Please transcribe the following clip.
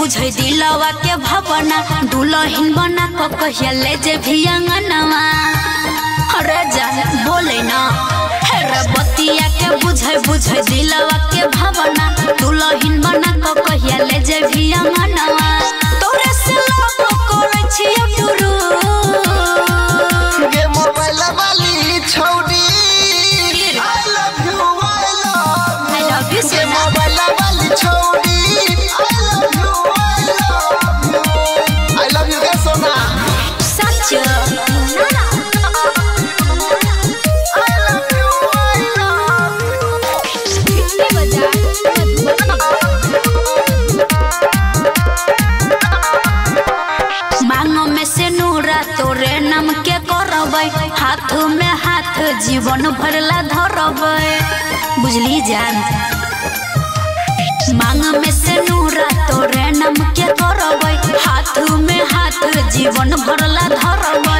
बुझे दिलवा के भावना दुल्हन बना को कहिया ले जे भी अंगनवा अरे जान बोले ना हेरे बतिया के बुझे दिलवा के भावना दुल्हन बना को कहिया ले जे भी अंगनवा तोरे से लोग करे छियो टुरु गे मोबाइल वाली छौड़ी I love you से मोबाइल वाली छौड़ी I love you के सोना सच मांगो में से नूरा तोरे नाम के करबै हाथ में हाथ जीवन भरला धरबै बुझली जान मांग में से नूरा तोरे नाम के करबै हाथ में हाथ जीवन भरला धरबै